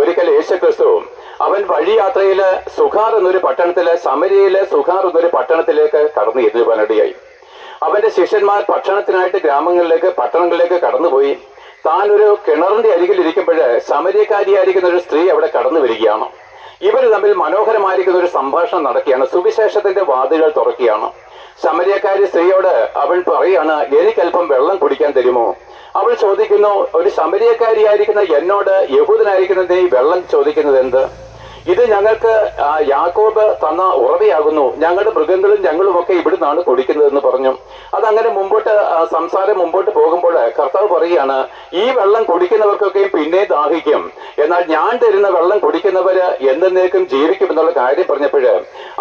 ഒരിക്കൽ യേശുക്രിസ്തു അവൻ വഴിയാത്രയില് സുഖാർ എന്നൊരു പട്ടണത്തില്, ശമരിയയിലെ സുഖാർ എന്നൊരു പട്ടണത്തിലേക്ക് കടന്നു ചെല്ലുവാനിടയായി. അവന്റെ ശിഷ്യന്മാർ ഭക്ഷണത്തിനായിട്ട് പട്ടണങ്ങളിലേക്ക് കടന്നുപോയി. താൻ ഒരു കിണറിന്റെ അരികിൽ ഇരിക്കുമ്പോൾ ശമരിയക്കാരിയായിരിക്കുന്ന ഒരു സ്ത്രീ അവിടെ കടന്നു വരികയാണ്. ഇവർ തമ്മിൽ മനോഹരമായിരിക്കുന്ന ഒരു സംഭാഷണം നടക്കുകയാണ്. സുവിശേഷത്തിന്റെ വാതിലുകൾ തുറക്കുകയാണ്. ശമരിയക്കാരി സ്ത്രീയോട് അവൾ പറയാണ്, എനിക്കല്പം വെള്ളം കുടിക്കാൻ തരുമോ? അവൾ ചോദിക്കുന്നു, ഒരു ശമരിയക്കാരിയായിരിക്കുന്ന എന്നോട് യഹൂദനായിരിക്കുന്ന നീ വെള്ളം ചോദിക്കുന്നത് എന്ത്? ഇത് ഞങ്ങൾക്ക് യാക്കോബ് തന്ന ഉറവയാകുന്നു, ഞങ്ങളുടെ മൃഗങ്ങളും ഞങ്ങളുമൊക്കെ ഇവിടുന്നാണ് കുടിക്കുന്നതെന്ന് പറഞ്ഞു. അതങ്ങനെ സംസാരം മുമ്പോട്ട് പോകുമ്പോൾ കർത്താവ് പറയുകയാണ്, ഈ വെള്ളം കുടിക്കുന്നവർക്കൊക്കെയും പിന്നെ ദാഹിക്കും, എന്നാൽ ഞാൻ തരുന്ന വെള്ളം കുടിക്കുന്നവര് എന്നേക്കും ജീവിക്കും എന്നുള്ള കാര്യം പറഞ്ഞപ്പോൾ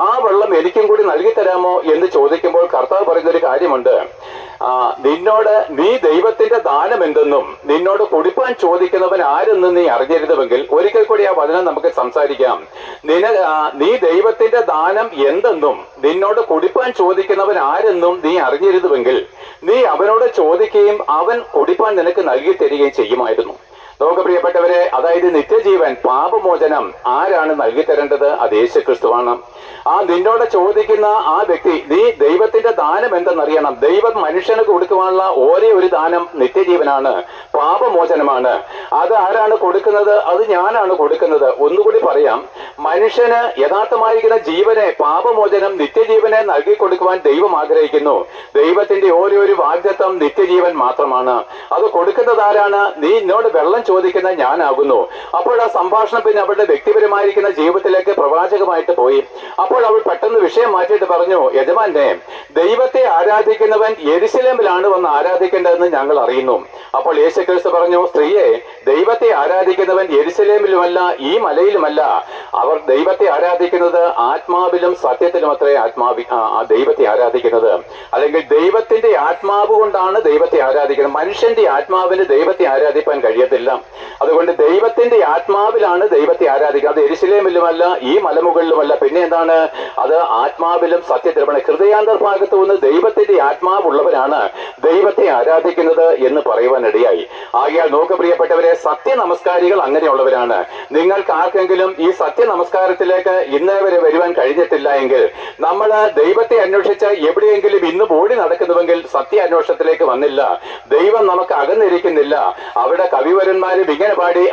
ആ വെള്ളം എനിക്കും കൂടി നൽകി തരാമോ എന്ന് ചോദിക്കുമ്പോൾ കർത്താവ് പറയുന്നൊരു കാര്യമുണ്ട്. നീ ദൈവത്തിന്റെ ദാനം എന്തെന്നും നിന്നോട് കുടിപ്പാൻ ചോദിക്കുന്നവൻ ആരെന്നും നീ അറിഞ്ഞിരുന്നുവെങ്കിൽ, ഒരിക്കൽ കൂടി ആ വചനം നമുക്ക് സംസാരിക്കാം. നീ ദൈവത്തിന്റെ ദാനം എന്തെന്നും നിന്നോട് കുടിപ്പാൻ ചോദിക്കുന്നവൻ ആരെന്നും നീ അറിഞ്ഞിരുന്നുവെങ്കിൽ നീ അവനോട് ചോദിക്കുകയും അവൻ കുടിപ്പാൻ നിനക്ക് നൽകി തരികയും ചെയ്യുമായിരുന്നു. നമുക്ക് പ്രിയപ്പെട്ടവരെ, അതായത് നിത്യജീവൻ, പാപമോചനം ആരാണ് നൽകി തരേണ്ടത്? അത് യേശുക്രിസ്തുവാണ്. നിന്നോട് ചോദിക്കുന്ന ആ വ്യക്തി, നീ ദൈവത്തിന്റെ ദാനം എന്തെന്നറിയണം. ദൈവം മനുഷ്യന് കൊടുക്കുവാനുള്ള ഒരേ ഒരു ദാനം നിത്യജീവനാണ്, പാപമോചനമാണ്. അത് ആരാണ് കൊടുക്കുന്നത്? അത് ഞാനാണ് കൊടുക്കുന്നത്. ഒന്നുകൂടി പറയാം, മനുഷ്യന് യഥാർത്ഥമായിരിക്കുന്ന ജീവനെ, പാപമോചനം, നിത്യജീവനെ നൽകി കൊടുക്കുവാൻ ദൈവം ആഗ്രഹിക്കുന്നു. ദൈവത്തിന്റെ ഓരോ വാഗ്ദത്തം നിത്യജീവൻ മാത്രമാണ്. അത് കൊടുക്കുന്നത് ആരാണ്? നീ എന്നോട് വെള്ളം ചോദിക്കുന്ന ഞാനാകുന്നു. അപ്പോൾ ആ സംഭാഷണം പിന്നെ അവളുടെ വ്യക്തിപരമായിരിക്കുന്ന ജീവിതത്തിലേക്ക് പ്രവാചകമായിട്ട് പോയി. അപ്പോൾ അവൾ പെട്ടെന്ന് വിഷയം മാറ്റിയിട്ട് പറഞ്ഞു, യജമാനെ, ദൈവത്തെ ആരാധിക്കുന്നവൻ യെരുശലേമിലാണ് വന്ന് ആരാധിക്കേണ്ടതെന്ന് ഞങ്ങൾ അറിയുന്നു. അപ്പോൾ യേശുക്രിസ്തു പറഞ്ഞു, സ്ത്രീയെ, ദൈവത്തെ ആരാധിക്കുന്നവൻ യെരുശലേമിലുമല്ല ഈ മലയിലുമല്ല. അവർ ദൈവത്തെ ആരാധിക്കുന്നത് ആത്മാവിലും സത്യത്തിലും അത്രേ ദൈവത്തെ ആരാധിക്കുന്നത്. അല്ലെങ്കിൽ ദൈവത്തിന്റെ ആത്മാവ് കൊണ്ടാണ് ദൈവത്തെ ആരാധിക്കുന്നത്. മനുഷ്യന്റെ ആത്മാവിന് ദൈവത്തെ ആരാധിക്കാൻ കഴിയത്തില്ല. അതുകൊണ്ട് ദൈവത്തിന്റെ ആത്മാവിലാണ് ദൈവത്തെ ആരാധിക്കുക. അത് യെരുശലേമിലുമല്ല ഈ മലമുകളിലുമല്ല. പിന്നെ എന്താണ്? അത് ആത്മാവിലും സത്യത്തിലുമാണ്. ഹൃദയാന്തർഭാഗത്ത് നിന്ന് ദൈവത്തിന്റെ ആത്മാവുള്ളവരാണ് ദൈവത്തെ ആരാധിക്കുന്നത് എന്ന് പറയുവാനിടയായി. ആകയാൽ നോക്ക് പ്രിയപ്പെട്ടവരെ, സത്യ നമസ്കാരികൾ അങ്ങനെയുള്ളവരാണ്. നിങ്ങൾക്ക് ആർക്കെങ്കിലും ഈ സത്യ നമസ്കാരത്തിലേക്ക് ഇന്നേ വരെ വരുവാൻ കഴിഞ്ഞിട്ടില്ല എങ്കിൽ, നമ്മൾ ദൈവത്തെ അന്വേഷിച്ച് എവിടെയെങ്കിലും ഇന്ന് ഓടി നടക്കുന്നുവെങ്കിൽ സത്യ അന്വേഷണത്തിലേക്ക് വന്നില്ല. ദൈവം നമുക്ക് അകന്നിരിക്കുന്നില്ല. അവിടെ കവിവരന്മാരും ഇങ്ങനെ പാടി,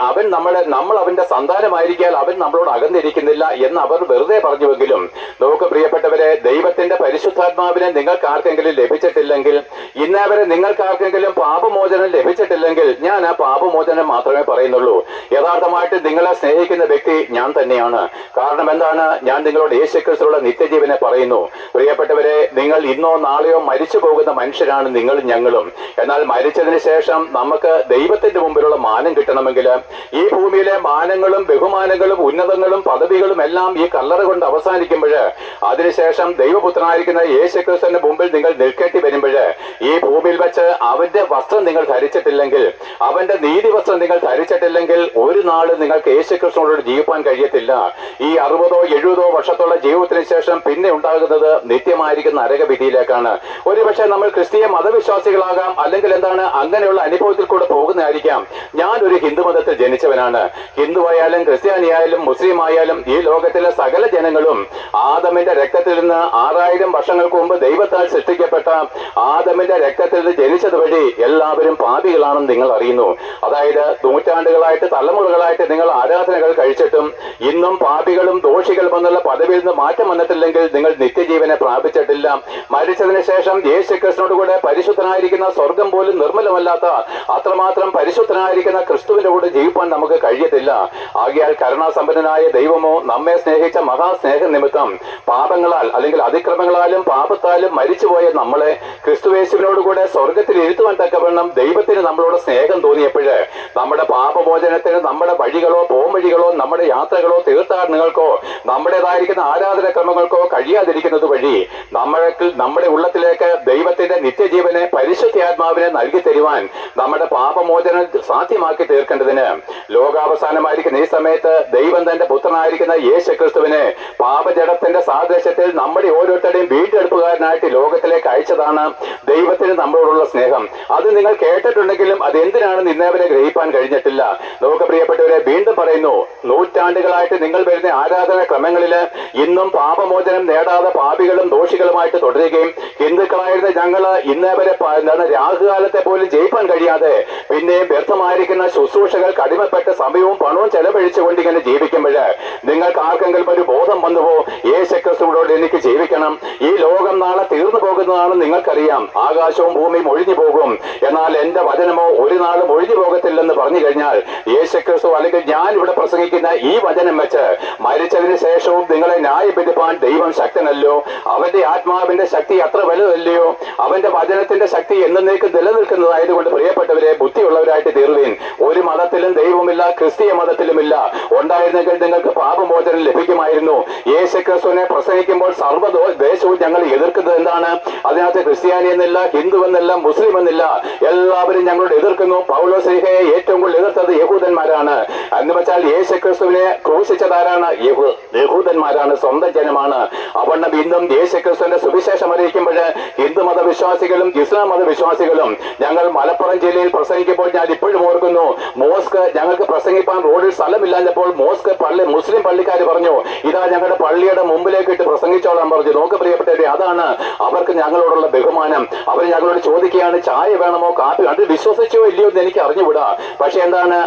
നമ്മൾ അവന്റെ സന്താനമായിരിക്കാൻ അവൻ നമ്മളോട് അകന്നിരിക്കുന്നില്ല എന്ന് അവർ വെറുതെ പറഞ്ഞുവെങ്കിലും, നമുക്ക് പ്രിയപ്പെട്ടവരെ, ദൈവത്തിന്റെ പരിശുദ്ധാത്മാവിനെ നിങ്ങൾക്ക് ആർക്കെങ്കിലും ലഭിച്ചിട്ടില്ലെങ്കിൽ, ഇന്നേവരെ നിങ്ങൾക്ക് ആർക്കെങ്കിലും പാപമോചനം ലഭിച്ചിട്ടില്ലെങ്കിൽ, ഞാൻ ആ പാപമോചനം മാത്രമേ പറയുന്നുള്ളൂ. യഥാർത്ഥമായിട്ട് നിങ്ങളെ സ്നേഹിക്കുന്ന വ്യക്തി ഞാൻ തന്നെയാണ്. കാരണം എന്താണ്? ഞാൻ നിങ്ങളോട് യേശുക്രിസ്തുവിന്റെ നിത്യജീവനെ പറയുന്നു. പ്രിയപ്പെട്ടവരെ, നിങ്ങൾ ഇന്നോ നാളെയോ മരിച്ചു പോകുന്ന മനുഷ്യരാണ് നിങ്ങളും ഞങ്ങളും. എന്നാൽ മരിച്ചതിന് ശേഷം നമുക്ക് ദൈവത്തിന്റെ മുമ്പിലുള്ള മാനം കിട്ടണമെങ്കിൽ, ഈ ഭൂമിയിലെ മാനങ്ങളും ബഹുമാനങ്ങളും ഉന്നതങ്ങളും പദവികളും എല്ലാം ഈ കല്ലറ കൊണ്ട് അവസാനിക്കുമ്പോൾ, അതിനുശേഷം ദൈവപുത്രനായിരിക്കുന്ന യേശുക്രിസ്തുവിന്റെ മുമ്പിൽ നിങ്ങൾ നിൽക്കേണ്ടി വരുമ്പോൾ, ഈ ഭൂമിയിൽ വെച്ച് അവന്റെ വസ്ത്രം നിങ്ങൾ ധരിച്ചിട്ടില്ലെങ്കിൽ, അവന്റെ നീതി വസ്ത്രം നിങ്ങൾ ധരിച്ചിട്ടില്ലെങ്കിൽ, ഒരു നാള് നിങ്ങൾക്ക് യേശുക്രിസ്തുവിനോട് ജീവിക്കാൻ കഴിയത്തില്ല. ഈ 60-70 വർഷത്തുള്ള ജീവിതത്തിന് ശേഷം പിന്നെ ഉണ്ടാകുന്നത് നിത്യമായിരിക്കുന്ന നരകവിധിയിലേക്കാണ്. ഒരുപക്ഷെ നമ്മൾ ക്രിസ്തീയ മതവിശ്വാസികളാകാം, അല്ലെങ്കിൽ എന്താണ്, അങ്ങനെയുള്ള അനുഭവത്തിൽ കൂടെ പോകുന്നതായിരിക്കാം. ഞാൻ ഒരു ഹിന്ദു മതത്തിൽ ജനിച്ചവനാണ്. ഹിന്ദു ആയാലും ക്രിസ്ത്യാനിയായാലും മുസ്ലിം ആയാലും ഈ ലോകത്തിലെ സകല ജനങ്ങളും ആദമിന്റെ രക്തത്തിൽ നിന്ന് 6000 വർഷങ്ങൾക്ക് മുമ്പ് ദൈവത്താൽ സൃഷ്ടിക്കപ്പെട്ട ആദമിന്റെ രക്തത്തിൽ നിന്ന് ജനിച്ചത് വഴി എല്ലാവരും പാപികളാണെന്ന് നിങ്ങൾ അറിയുന്നു. അതായത് നൂറ്റാണ്ടുകളായിട്ട്, തലമുറകളായിട്ട് നിങ്ങൾ ആരാധനകൾ കഴിച്ചിട്ടും ഇന്നും പാപികളും ദോഷികളും എന്നുള്ള പദവിയിൽ നിന്ന് മാറ്റം വന്നിട്ടില്ലെങ്കിൽ നിങ്ങൾ നിത്യജീവനെ പ്രാപിച്ചിട്ടില്ല. മരിച്ചതിന് ശേഷം യേശുക്രിസ്തുവിനോട് കൂടെ പരിശുദ്ധനായിരിക്കുന്ന, സ്വർഗം പോലും നിർമ്മലമല്ലാത്ത അത്രമാത്രം പരിശുദ്ധനായിരിക്കുന്ന ക്രിസ്തുവിന്റെ കൂടെ ജീവിക്കാൻ നമുക്ക് കഴിയത്തില്ല. ആകയാൽ കരുണാസമ്പന്നനായ ദൈവമോ നമ്മെ സ്നേഹിച്ച മഹാസ്നേഹ നിമിത്തം പാപങ്ങളാൽ അല്ലെങ്കിൽ അതിക്രമങ്ങളാലും പാപത്താലും മരിച്ചുപോയ നമ്മളെ ക്രിസ്തുയേശുവിനോട് കൂടെ സ്വർഗത്തിൽ ഇരുത്തുവാൻ തക്കവണ്ണം ദൈവത്തിന് നമ്മളോട് സ്നേഹം തോന്നിയപ്പോഴ്, നമ്മുടെ പാപമോചനത്തിന് നമ്മുടെ വഴികളോ പോംവഴികളോ നമ്മുടെ യാത്രകളോ തീർത്ഥാടനങ്ങൾക്കോ നമ്മുടേതായിരിക്കുന്ന ആരാധനക്രമങ്ങൾക്കോ കഴിയാതിരിക്കുന്നത് വഴി നമ്മുടെ ഉള്ളത്തിലേക്ക് ദൈവത്തിന്റെ നിത്യജീവനെ, പരിശുദ്ധാത്മാവിനെ നൽകി തരുവാൻ, നമ്മുടെ പാപമോചനം സാധ്യമാക്കി തീർക്കേണ്ടതിന് ലോകാവസാനമായിരിക്കുന്ന ഈ സമയത്ത് ദൈവം തന്റെ പുത്രനായിരിക്കുന്ന യേശുക്രിസ്തുവിനെ ദൈവജടത്തിന്റെ സാദൃശ്യത്തിൽ നമ്മുടെ ഓരോരുത്തരുടെയും വീണ്ടെടുപ്പുകാരനായിട്ട് ലോകത്തിലേക്ക് അയച്ചതാണ് ദൈവത്തിന് നമ്മളോടുള്ള സ്നേഹം. അത് നിങ്ങൾ കേട്ടിട്ടുണ്ടെങ്കിലും അത് എന്തിനാണെന്ന് ഇന്നേവരെ ഗ്രഹിപ്പാൻ കഴിഞ്ഞിട്ടില്ല. നമുക്ക് പ്രിയപ്പെട്ടവരെ വീണ്ടും പറയുന്നു, നൂറ്റാണ്ടുകളായിട്ട് നിങ്ങൾ വരുന്ന ആരാധന ക്രമങ്ങളില് ഇന്നും പാപമോചനം നേടാതെ പാപികളും ദോഷികളുമായിട്ട് തുടരുകയും ഹിന്ദുക്കളായിരുന്ന ഞങ്ങള് ഇന്നേവരെ രാഹുകാലത്തെ പോലും ജയിപ്പാൻ കഴിയാതെ പിന്നെയും വ്യർത്ഥമായിരിക്കുന്ന ശുശ്രൂഷകൾക്ക് അടിമപ്പെട്ട് സമയവും പണവും ചെലവഴിച്ചുകൊണ്ട് ഇങ്ങനെ ജീവിക്കുമ്പോൾ നിങ്ങൾക്ക് ആർക്കെങ്കിലും ഒരു ബോധം വന്നുവോ, യേശുക്രിസ്തുവിനോട് എനിക്ക് ജീവിക്കണം, ഈ ലോകം നാളെ തീർന്നു പോകുന്നതാണെന്ന് നിങ്ങൾക്കറിയാം, ആകാശവും ഭൂമിയും ഒഴിഞ്ഞു പോകും, എന്നാൽ എന്റെ വചനമോ ഒരു നാളും ഒഴിഞ്ഞു പോകത്തില്ലെന്ന് പറഞ്ഞു കഴിഞ്ഞാൽ യേശുക്രിസ്തു അല്ലെങ്കിൽ ഞാൻ ഇവിടെ പ്രസംഗിക്കുന്ന ഈ വചനം വെച്ച് മരിച്ചതിന് ശേഷവും നിങ്ങളെ ന്യായം വിധിപ്പാൻ ദൈവം ശക്തനല്ലോ, അവന്റെ ആത്മാവിന്റെ ശക്തി അത്ര വലുതല്ലയോ, അവന്റെ വചനത്തിന്റെ ശക്തി എന്നേക്കും നിലനിൽക്കുന്നതായതുകൊണ്ട് പ്രിയപ്പെട്ടവരെ ബുദ്ധിയുള്ളവരായിട്ട് തീർവീൻ. ഒരു മതത്തിലും ദൈവമില്ല, ക്രിസ്തീയ മതത്തിലുമില്ല. ഉണ്ടായിരുന്നെങ്കിൽ നിങ്ങൾക്ക് പാപമോചനം ലഭിക്കുമായിരുന്നു. യേശുക്രിസ്തുവിനെ പ്രസംഗിക്കുമ്പോൾ സർവ്വദേശവും ഞങ്ങൾ എതിർക്കുന്നത് എന്താണ്? അതിനകത്ത് ക്രിസ്ത്യാനി എന്നില്ല, ഹിന്ദു എന്നില്ല, മുസ്ലിം എന്നില്ല, എല്ലാവരും ഞങ്ങളോട് എതിർക്കുന്നു. പൗലോസ്ലീഹയെ ഏറ്റവും കൂടുതൽ എതിർത്തത് യഹൂദന്മാരാണ്. എന്ന് വെച്ചാൽ യേശുക്രിസ്തുവിനെ ക്രൂശിച്ചതാരാണ്? യഹൂദന്മാരാണ്, സ്വന്തം ജനമാണ്. അവണ്ണം ഇന്നും യേശുക്രിസ്തുവിന്റെ സുവിശേഷം അറിയിക്കുമ്പോൾ ഹിന്ദു മതവിശ്വാസികളും ഇസ്ലാം മതവിശ്വാസികളും ഞങ്ങൾ മലപ്പുറം ജില്ലയിൽ പ്രസംഗിക്കുമ്പോൾ ഞാൻ ഇപ്പോഴും ഓർക്കുന്നു, മോസ്ക് ഞങ്ങൾക്ക് പ്രസംഗിപ്പാൻ റോഡിൽ സ്ഥലമില്ലാഞ്ഞപ്പോൾ മോസ്ക് മുസ്ലിം പള്ളിക്കാർ പറഞ്ഞു, ഇതാ ഞങ്ങളുടെ പള്ളിയുടെ മുമ്പിലേക്ക് ഇട്ട് പ്രസംഗിച്ചോളാൻ പറഞ്ഞു. നോക്ക് പ്രിയപ്പെട്ടവരെ, അതാണ് അവർക്ക് ഞങ്ങളോടുള്ള ബഹുമാനം. അവർ ഞങ്ങളോട് ചോദിക്കുകയാണ് ചായ വേണമോ കാപ്പി, അത് വിശ്വസിച്ചോ ഇല്ലയോ എന്ന് എനിക്ക് അറിഞ്ഞുകൂടാ. പക്ഷെ എന്താണ്,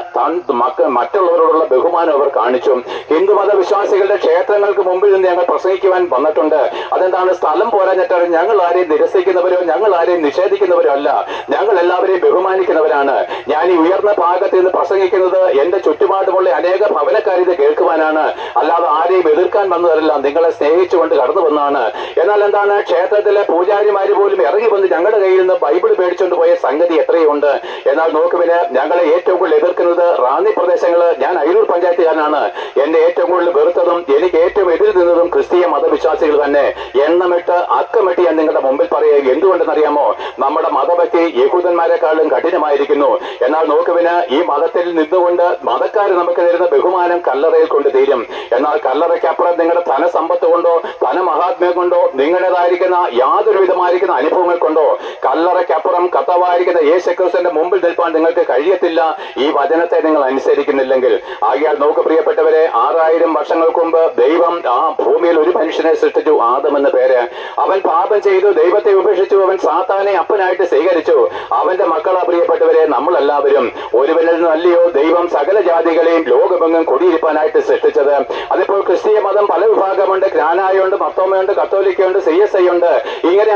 മറ്റുള്ളവരോടുള്ള ബഹുമാനം അവർ കാണിച്ചു. ഹിന്ദു മതവിശ്വാസികളുടെ ക്ഷേത്രങ്ങൾക്ക് മുമ്പിൽ നിന്ന് ഞങ്ങൾ പ്രസംഗിക്കുവാൻ വന്നിട്ടുണ്ട്. അതെന്താണ്, സ്ഥലം പോരാഞ്ഞിട്ടാണ്. ഞങ്ങൾ ആരെയും നിരസിക്കുന്നവരോ ഞങ്ങൾ ആരെയും നിഷേധിക്കുന്നവരോ അല്ല, ഞങ്ങൾ എല്ലാവരെയും ബഹുമാനിക്കുന്നവരാണ്. ഞാൻ ഈ ഉയർന്ന ഭാഗത്ത് നിന്ന് പ്രസംഗിക്കുന്നത് എന്റെ ചുറ്റുപാടുമുള്ള അനേക ഭവനക്കാരിത് കേൾക്കുവാനാണ്, അല്ലാതെ ആരെയും എതിർക്കാൻ വന്നതല്ല, നിങ്ങളെ സ്നേഹിച്ചുകൊണ്ട് കടന്നു വന്നതാണ്. എന്നാൽ എന്താണ്, ക്ഷേത്രത്തിലെ പൂജാരിമാര് പോലും ഇറങ്ങി വന്ന് ഞങ്ങളുടെ കയ്യിൽ നിന്ന് ബൈബിൾ മേടിച്ചുകൊണ്ട് പോയ സംഗതി എത്രയുണ്ട്. എന്നാൽ നോക്കുവിന് ഞങ്ങളെ ഏറ്റവും കൂടുതൽ എതിർക്കുന്നത് റാന്നി പ്രദേശങ്ങള്. ഞാൻ അയിരൂർ പഞ്ചായത്തുകാരനാണ്. എന്നെ ഏറ്റവും കൂടുതൽ വെറുത്തതും എനിക്ക് ഏറ്റവും എതിർ നിന്നതും ക്രിസ്തീയ മതവിശ്വാസികൾ തന്നെ. എണ്ണമിട്ട് അക്കമിട്ട് ഞാൻ നിങ്ങളുടെ മുമ്പിൽ പറയുക. എന്തുകൊണ്ടെന്നറിയാമോ? നമ്മുടെ മതഭക്തി യഹൂദന്മാരെക്കാളും കഠിനമായിരിക്കുന്നു. എന്നാൽ നോക്കുവിന് ഈ മതത്തിൽ നിന്നുകൊണ്ട് മതക്കാർ നമുക്ക് തരുന്ന ബഹുമാനം കല്ലറയിൽ കൊണ്ട് തീരും. എന്നാൽ കല്ലറയ്ക്കപ്പുറം നിങ്ങളുടെ ധനസമ്പത്ത് കൊണ്ടോ ധനമഹാത്മ്യം കൊണ്ടോ നിങ്ങളുടേതായിരിക്കുന്ന യാതൊരു വിധമായിരിക്കുന്ന അനുഭവങ്ങൾ കൊണ്ടോ കല്ലറയ്ക്കപ്പുറം കർത്താവായിരിക്കുന്ന യേശുക്രിസ്തുവിന്റെ മുമ്പിൽ നിൽപ്പാൻ നിങ്ങൾക്ക് കഴിയത്തില്ല, ഈ വചനത്തെ നിങ്ങൾ അനുസരിക്കുന്നില്ലെങ്കിൽ. ആകയാൽ നോക്ക് പ്രിയപ്പെട്ടവരെ, 6000 വർഷങ്ങൾക്ക് മുമ്പ് ദൈവം ആ ഭൂമിയിൽ ഒരു മനുഷ്യനെ സൃഷ്ടിച്ചു, ആദം എന്ന പേര്. അവൻ പാപം ചെയ്തു, ദൈവത്തെ ഉപേക്ഷിച്ചു, അവൻ സാത്താനെ അപ്പനായിട്ട് സ്വീകരിച്ചു. അവന്റെ മക്കളാ പ്രിയപ്പെട്ടവരെ നമ്മളെല്ലാവരും. ഒരുവനിൽ നിന്നല്ലയോ ദൈവം സകല ജാതികളെയും ലോകമെങ്ങും കുടിയിരിപ്പാനായിട്ട് സൃഷ്ടിച്ചത്. അതിപ്പോൾ ക്രിസ്തീയ മതം പല വിഭാഗമുണ്ട്. ജ്ഞാനായുണ്ട്, മർത്തോമയുണ്ട്, കത്തോലിക്കയുണ്ട്, CSI ഉണ്ട്. ഇങ്ങനെ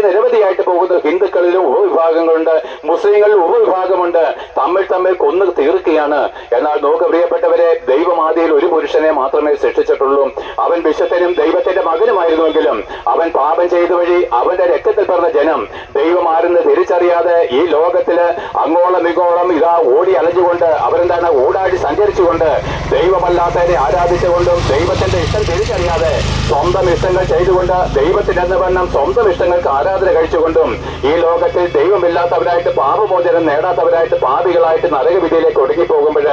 നിരവധിയായിട്ട് പോകുന്നു. ഹിന്ദുക്കളിലും ഉപവിഭാഗങ്ങളുണ്ട്, മുസ്ലിങ്ങളിലും ഉപവിഭാഗമുണ്ട്. തമ്മിൽ കൊന്നു തീർക്കുകയാണ്. എന്നാൽ നോക്ക് പ്രിയപ്പെട്ടവരെ, ദൈവമാദിയിൽ ഒരു പുരുഷനെ മാത്രമേ സൃഷ്ടിച്ചിട്ടുള്ളൂ. അവൻ വിശുദ്ധനും ദൈവത്തിന്റെ മകനുമായിരുന്നുവെങ്കിലും അവൻ പാപം ചെയ്ത വഴി അവന്റെ രക്തത്തിൽ പിറന്ന ജനം ദൈവം ആരെന്ന് തിരിച്ചറിയാതെ ഈ ലോകത്തില് അങ്ങോളം ഇങ്ങോളം ഇതാ ഓടി അലഞ്ഞുകൊണ്ട് അവരെന്താണ് ഓടാടി സഞ്ചരിച്ചുകൊണ്ട് ദൈവമല്ലാത്തവരെ ആരാധിച്ചുകൊണ്ടും ദൈവത്തിന്റെ ഇഷ്ടം തിരിച്ചറിയാതെ സ്വന്തം ഇഷ്ടങ്ങൾ ചെയ്തുകൊണ്ട് ദൈവത്തിനെന്ന വണ്ണം സ്വന്തം ഇഷ്ടങ്ങൾക്ക് ആരാധന കഴിച്ചുകൊണ്ടും ഈ ലോകത്തിൽ ദൈവമില്ലാത്തവരായിട്ട് പാപമോചനം നേടാത്തവരായിട്ട് പാപികളായിട്ട് നരകവിധിയിലേക്ക് ഒടുങ്ങിപ്പോകുമ്പോൾ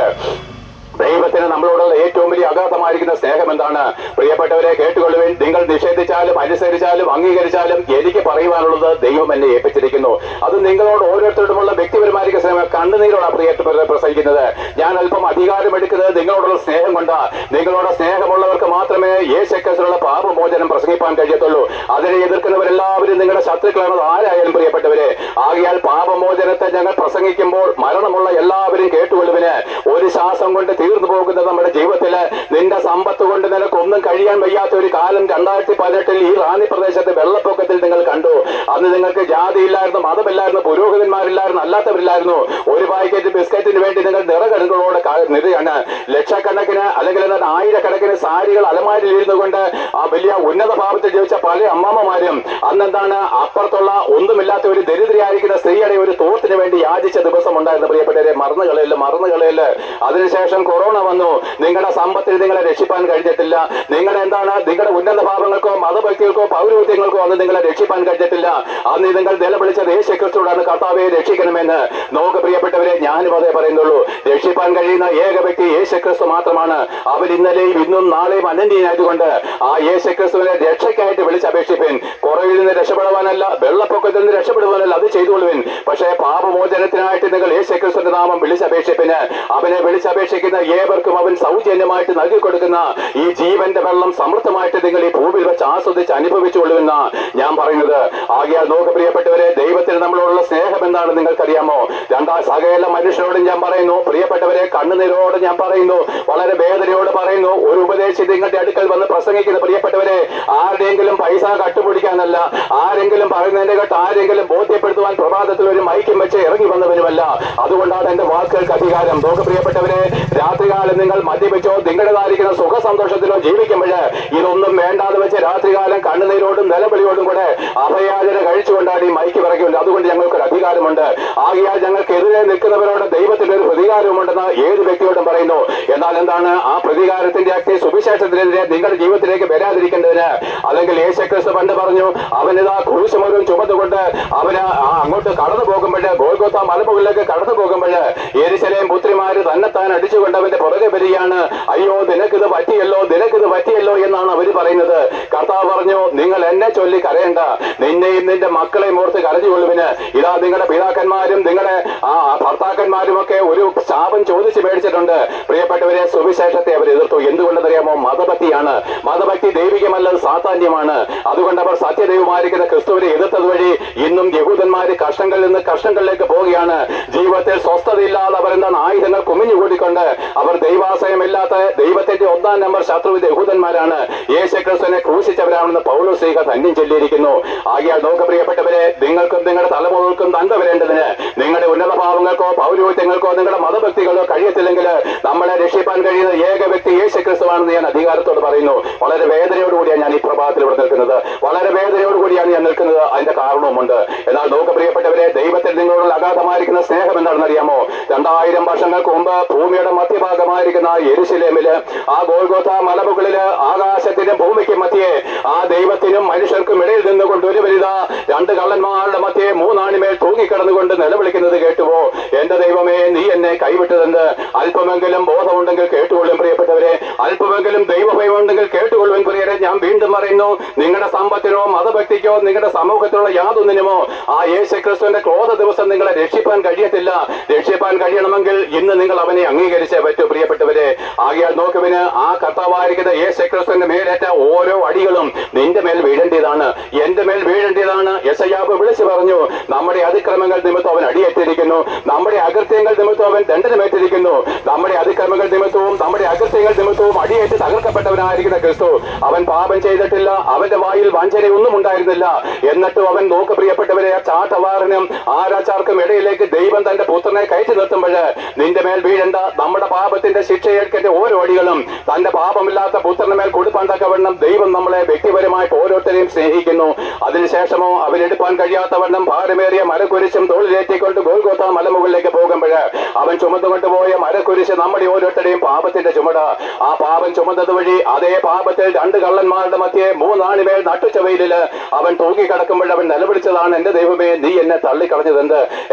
ദൈവത്തിന് നമ്മളോടുള്ള ഏറ്റവും വലിയ അഗാധമായിരിക്കുന്ന സ്നേഹം എന്താണ്? പ്രിയപ്പെട്ടവരെ കേട്ടുകൊള്ളുവിൻ. നിങ്ങൾ നിഷേധിച്ചാലും അനുസരിച്ചാലും അംഗീകരിച്ചാലും എനിക്ക് പറയുവാനുള്ളത് ദൈവം എന്നെ ഏൽപ്പിച്ചിരിക്കുന്നു. അത് നിങ്ങളോട് ഓരോരുത്തരോടുമുള്ള വ്യക്തിപരമായിരിക്കുന്ന സ്നേഹം. കണ്ണുനീരോടാണ് പ്രിയപ്പെട്ടവരെ പ്രസംഗിക്കുന്നത്. ഞാൻ അല്പം അധികാരമെടുക്കുന്നത് നിങ്ങളോടുള്ള സ്നേഹം കൊണ്ടാ. നിങ്ങളോട് സ്നേഹമുള്ളവർക്ക് മാത്രമേ യേശുക്രിസ്തുവിനുള്ള പാപമോചനം പ്രസംഗിപ്പാൻ കഴിയത്തുള്ളൂ. അതിനെ എതിർക്കുന്നവരെല്ലാവരും നിങ്ങളുടെ ശത്രുക്കളാണ്, ആരായാലും പ്രിയപ്പെട്ടവരെ. ആകയാൽ പാപമോചനത്തെ ഞങ്ങൾ പ്രസംഗിക്കുമ്പോൾ മരണമുള്ള എല്ലാവരും കേട്ടുകൊള്ളുവിന്. ഒരു ശ്വാസം കൊണ്ട് തീർന്നു പോകുന്നത് നമ്മുടെ ജീവിതത്തില് നിന്റെ സമ്പത്ത് കൊണ്ട് നിനക്കൊന്നും കഴിയാൻ വയ്യാത്ത ഒരു കാലം 2018 ഈ റാന്നി പ്രദേശത്തെ വെള്ളപ്പൊക്കത്തിൽ നിങ്ങൾ കണ്ടു. അന്ന് നിങ്ങൾക്ക് ജാതിയില്ലായിരുന്നു, മതമില്ലായിരുന്നു, പുരോഹിതന്മാരില്ലായിരുന്നു, അല്ലാത്തവരില്ലായിരുന്നു. ഒരു പാക്കറ്റ് ബിസ്ക്കറ്റിന് വേണ്ടി നിങ്ങൾ നിറകടകളോട് നിറയാണ്. ലക്ഷക്കണക്കിന് അല്ലെങ്കിൽ ആയിരക്കണക്കിന് സാരികൾ അലമാരിൽ ഇരുന്നു കൊണ്ട് ആ വലിയ ഉന്നത ഭാവത്തിൽ ജീവിച്ച പല അമ്മമ്മമാരും അന്നെന്താണ് അപ്പുറത്തുള്ള ഒന്നുമില്ലാത്ത ഒരു ദരിദ്രയായിരിക്കുന്ന സ്ത്രീയുടെ ഒരു തോർത്തിന് വേണ്ടി യാചിച്ച ദിവസം ഉണ്ടായിരുന്നു. പ്രിയപ്പെട്ടവരെ, മറന്നുകളയല്ല. അതിനുശേഷം കൊറോണ വന്നു. നിങ്ങൾ നിങ്ങളുടെ സമ്പത്തിൽ നിങ്ങളെ രക്ഷിപ്പാൻ കഴിഞ്ഞിട്ടില്ല. നിങ്ങളുടെ ഉന്നത ഭാവങ്ങൾക്കോ മതഭക്തികൾക്കോ പൗരോഹിത്യങ്ങൾക്കോ അന്ന് നിങ്ങളെ രക്ഷിപ്പാൻ കഴിഞ്ഞിട്ടില്ല. അന്ന് നിങ്ങൾ നിലവിളിച്ചത് യേശു ക്രിസ്തുവാണ്, കർത്താവെ രക്ഷിക്കണമെന്ന്. നോക്ക് പ്രിയപ്പെട്ടവരെ, ഞാനും അതേ പറയുന്നുള്ളൂ. രക്ഷിപ്പാൻ കഴിയുന്ന ഏക വ്യക്തി യേശു ക്രിസ്തു മാത്രമാണ്. അവൻ ഇന്നലെയും ഇന്നും നാളെയും അനന്യനായതുകൊണ്ട് ആ യേശു ക്രിസ്തുവിനെ രക്ഷയ്ക്കായിട്ട് വിളിച്ചപേക്ഷിപ്പിൻ. കുറവിൽ നിന്ന് രക്ഷപ്പെടുവാനല്ല, വെള്ളപ്പൊക്കത്തിൽ നിന്ന് രക്ഷപ്പെടുവാനല്ല, അത് ചെയ്തുകൊള്ളുവിൻ. പക്ഷേ പാപമോചനത്തിനായിട്ട് നിങ്ങൾ യേശു ക്രിസ്തുവിന്റെ നാമം വിളിച്ചപേക്ഷിപ്പിന്. അവനെ വിളിച്ചപേക്ഷിക്കുന്ന ഏവർക്കും അവൻ സൗജന്യമായിട്ട് നൽകി കൊടുക്കുന്ന ഈ ജീവന്റെ വെള്ളം സമൃദ്ധമായിട്ട് നിങ്ങൾ ഈ ഭൂമിയിൽ വെച്ച് ആസ്വദിച്ച് അനുഭവിച്ചുകൊള്ളുമെന്ന ഞാൻ പറയുന്നത്. ആകയാൽ നോക്ക് പ്രിയപ്പെട്ടവരെ, ദൈവത്തിന് നമ്മളോടുള്ള സ്നേഹം എന്താണെന്ന് നിങ്ങൾക്കറിയാമോ? സകല മനുഷ്യരോടും ഞാൻ പറയുന്നു, പ്രിയപ്പെട്ടവരെ, കണ്ണുനീരോട് ഞാൻ പറയുന്നു, വളരെ വേദനയോട് പറയുന്നു. ഒരു ഉപദേശി നിങ്ങളുടെ അടുക്കൽ വന്ന് പ്രസംഗിക്കുന്ന പ്രിയപ്പെട്ടവരെ, ആരുടെയെങ്കിലും പൈസ കട്ടുപിടിക്കാനല്ല, ആരെങ്കിലും പറയുന്നതിന്റെ കേട്ട് ആരെങ്കിലും ബോധ്യപ്പെടുത്തുവാൻ പ്രഭാതത്തിൽ ഒരു മൈക്കും വെച്ച് ഇറങ്ങി വന്നവനുമല്ല. അതുകൊണ്ടാണ് എന്റെ വാക്കുകൾക്ക് അധികാരം. നോക്ക് പ്രിയപ്പെട്ടവരെ, രാത്രികാലം നിങ്ങൾ മദ്യപിച്ചോ നിങ്ങളുടേതായിരിക്കുന്ന സുഖ സന്തോഷത്തിലോ ജീവിക്കുമ്പോൾ ഇതൊന്നും വേണ്ടാതെ വെച്ച് രാത്രികാലം കണ്ണുനീരോടും നിലവിളിയോടും കൂടെ അഭയാചന കഴിച്ചുകൊണ്ടാണ് ഈ മൈക്ക് പറയുന്നത്. അതുകൊണ്ട് ഞങ്ങൾക്കൊരു അധികാരമുണ്ട്. ആകയാൽ ഞങ്ങൾക്കെതിരെ നിൽക്കുന്നവരോട് ദൈവത്തിന്റെ ഒരു പ്രതികാരമുണ്ടെന്ന് ഏത് വ്യക്തിയോടും പറയുന്നു. എന്നാൽ എന്താണ് ആ പ്രതികാരത്തിന്റെ അഗ്നി? സുവിശേഷത്തിനെതിരെ നിങ്ങളുടെ ജീവിതത്തിലേക്ക് വരാതിരിക്കേണ്ടതിന്. അല്ലെങ്കിൽ യേശുക്രിസ്തു പണ്ട് പറഞ്ഞു, അവനിതാ ക്രൂശുമരവും ചുമന്നുകൊണ്ട് അവന് അങ്ങോട്ട് കടന്നു പോകുമ്പോൾ, ഗോൽഗോഥ മലമുകളിലേക്ക് കടന്നു പോകുമ്പോൾ യെരൂശലേം പുത്രിമാര് തന്നെത്താൻ അടിച്ചുകൊണ്ട് അവന്റെ പുറകെ വരികയാണ്. അയ്യോ നിനക്കിത് പറ്റിയല്ലോ എന്നാണ് അവര് പറയുന്നത്. കർത്താവ് പറഞ്ഞു, നിങ്ങൾ എന്നെ ചൊല്ലി കരയണ്ട, നിന്നെയും നിന്റെ മക്കളെയും ഓർത്ത് കരഞ്ഞുകൊള്ളുവിന്. ഇതാ നിങ്ങളുടെ പിതാക്കന്മാരും നിങ്ങളുടെ ഭർത്താക്കന്മാരും ഒക്കെ ഒരു ശാപം ചോദിച്ച് മേടിച്ചിട്ടുണ്ട്. പ്രിയപ്പെട്ടവരെ, സുവിശേഷത്തെ അവർ എതിർത്തു. എന്തുകൊണ്ടെന്നറിയാമോ? മതഭക്തിയാണ്. മതഭക്തി ദൈവികമല്ലത് സാത്താന്യമാണ്. അതുകൊണ്ട് അവർ സത്യദൈവമായിരിക്കുന്ന ക്രിസ്തുവിനെ എതിർത്തത് വഴി ഇന്നും യഹൂദന്മാര് കഷ്ടങ്ങളിൽ നിന്ന് കഷ്ടങ്ങളിലേക്ക് പോവുകയാണ്. ജീവിതത്തിൽ സ്വസ്ഥതയില്ലാതെ അവർ എന്താണ് ആയുധങ്ങൾ കുമിഞ്ഞുകൂടിക്കൊണ്ട് അവർ ദൈവാശ്രയമില്ലാത്ത ദൈവത്തിന്റെ ഒന്നാം നമ്പർ ശത്രുവിന്റെ യഹൂദന്മാരാണ്. യേശു ക്രിസ്തുവിനെ ക്രൂശിച്ചവരാണെന്ന് പൗലോസ് ധന്യം ചൊല്ലിയിരിക്കുന്നു. ആകയാൽ നോക്ക് പ്രിയപ്പെട്ടവരെ, നിങ്ങൾക്കും നിങ്ങളുടെ തലമുറകൾക്കും നന്മ വരേണ്ടതിന് നിങ്ങളുടെ ഉന്നത ഭാവങ്ങൾക്കോ പൗരോഹിത്യങ്ങൾക്കോ നിങ്ങളുടെ മതഭക്തികളോ കഴിയത്തില്ലെങ്കിൽ നമ്മളെ രക്ഷിപ്പാൻ കഴിയുന്ന ഏക വ്യക്തി യേശു ക്രിസ്തുവാണെന്ന് ഞാൻ അധികാരത്തോട് പറയുന്നു. വളരെ വേദനയോടുകൂടിയാണ് ഞാൻ ഈ പ്രഭാതത്തിൽ ഇവിടെ നിൽക്കുന്നത്. വളരെ വേദനയോടുകൂടിയാണ് ഞാൻ നിൽക്കുന്നത്. അതിന്റെ കാരണവുമുണ്ട്. എന്നാൽ നോക്ക് പ്രിയപ്പെട്ടവരെ, ദൈവത്തിൽ നിങ്ങളോടുള്ള അഗാധമായിരിക്കുന്ന സ്നേഹം എന്താണെന്ന് അറിയാമോ? 2000 വർഷങ്ങൾക്ക് മുമ്പ് ഭൂമിയുടെ മധ്യഭാഗമായിരിക്കുന്ന യെരൂശലേമില് ആ ഗോൽഗോഥ മലമുകളില് ആകാശത്തിനും ഭൂമിക്കും മധ്യേ ആ ദൈവത്തിനും മനുഷ്യർക്കും ഇടയിൽ നിന്നുകൊണ്ട് ഒരു വലുത 2 കള്ളന്മാരുടെ മധ്യേ 3 ആണിമേൽ തൂങ്ങിക്കിടന്നുകൊണ്ട് നിലവിളിക്കുന്നത് കേട്ടുവോ? എന്റെ ദൈവമേ, നീ എന്നെ കൈവിട്ടതെന്ന്. അല്പമെങ്കിലും ബോധമുണ്ടെങ്കിൽ കേട്ടുകൊള്ളും പ്രിയപ്പെട്ടവരെ, അല്പമെങ്കിലും ദൈവഭയമുണ്ടെങ്കിൽ കേട്ടുകൊള്ളുവാൻ പ്രിയരെ. ഞാൻ വീണ്ടും പറയുന്നു, നിങ്ങളുടെ സമ്പത്തിനോ മതഭക്തിക്കോ നിങ്ങളുടെ സമൂഹത്തിലുള്ള യാതൊന്നിനുമോ ആ യേശു ക്രിസ്തുവിന്റെ ക്രോധ ദിവസം നിങ്ങളെ രക്ഷിപ്പാൻ കഴിയത്തില്ല. രക്ഷിപ്പാൻ കഴിയണമെങ്കിൽ ഇന്ന് നിങ്ങൾ അവനെ അംഗീകരിച്ചേ പറ്റൂ പ്രിയപ്പെട്ടവരെ. ആകയാൽ നോക്കുവിന്, ആ കർത്താവായിരിക്കുന്ന യേശു ക്രിസ്തുവിന്റെ മേലേറ്റ ഓരോ അടികളും നിന്റെ മേൽ വീഴേണ്ടതാണ്, എന്റെ മേൽ വീഴേണ്ടതാണ്. യെശയ്യാവ് വിളിച്ചു പറഞ്ഞു, നമ്മുടെ അതിക്രമങ്ങൾ നിമിത്തം അവൻ അടിയേറ്റിരിക്കുന്നു, നമ്മുടെ അകൃത്യങ്ങൾ നിമിത്തം അവൻ ദണ്ഡനമേറ്റിരിക്കുന്നു. നമ്മുടെ അതിക്രമങ്ങൾ നിമിത്തവും നമ്മുടെ അകൃത്യങ്ങൾ നിമിത്തവും അടിയേറ്റ് തകർക്കപ്പെട്ടവനായിരിക്കുന്ന ക്രിസ്തു, അവൻ പാപം ചെയ്തിട്ടില്ല, അവന്റെ വായിൽ വഞ്ചനയൊന്നും ഉണ്ടായിരുന്നില്ല. എന്നിട്ടും അവൻ നോക്ക് പ്രിയപ്പെട്ടവരെ, ചാട്ടവാറിനും ആരാച്ചാർക്കും ഇടയിലേക്ക് ദൈവം തന്റെ പുത്രനെ കയറ്റി നിർത്തുമ്പോൾ നിന്റെ മേൽ വീഴേണ്ട നമ്മുടെ പാപത്തിന്റെ ശിക്ഷയേൽക്കേണ്ട ഓരോ അടികളും തന്റെ പാപമില്ലാത്ത പുത്രന്റെ മേൽ കൊടുപ്പാൻ തക്കവണ്ണം ദൈവം നമ്മളെ വ്യക്തിപരമായിട്ട് ഓരോരുത്തരെയും സ്നേഹിക്കുന്നു. അതിനുശേഷമോ അവനെടുപ്പാൻ കഴിയാത്തവണ്ണം ഭാരമേറിയ മരക്കുരിശും തോളിലേറ്റിക്കൊണ്ട് ഗോൽഗോഥ മലമുകളിലേക്ക് പോകുമ്പോൾ അവൻ ചുമന്നുകൊണ്ടുപോയ മരക്കുരിശ് നമ്മുടെ ഓരോരുത്തരുടെയും പാപത്തിന്റെ ചുമട്. ആ പാപം ചുമന്നത് വഴി അതേ പാപത്തിൽ 2 കള്ളന്മാരുടെ മധ്യേ 3 ആണിമേൽ നട്ടുച്ച വെയിലില് അവൻ തൂങ്ങിക്കിടക്കുമ്പോൾ അവൻ നിലവിളിച്ചതാണ്, എന്റെ ദൈവമേ, നീ എന്നെ തള്ളിക്കളഞ്ഞതെന്ത്.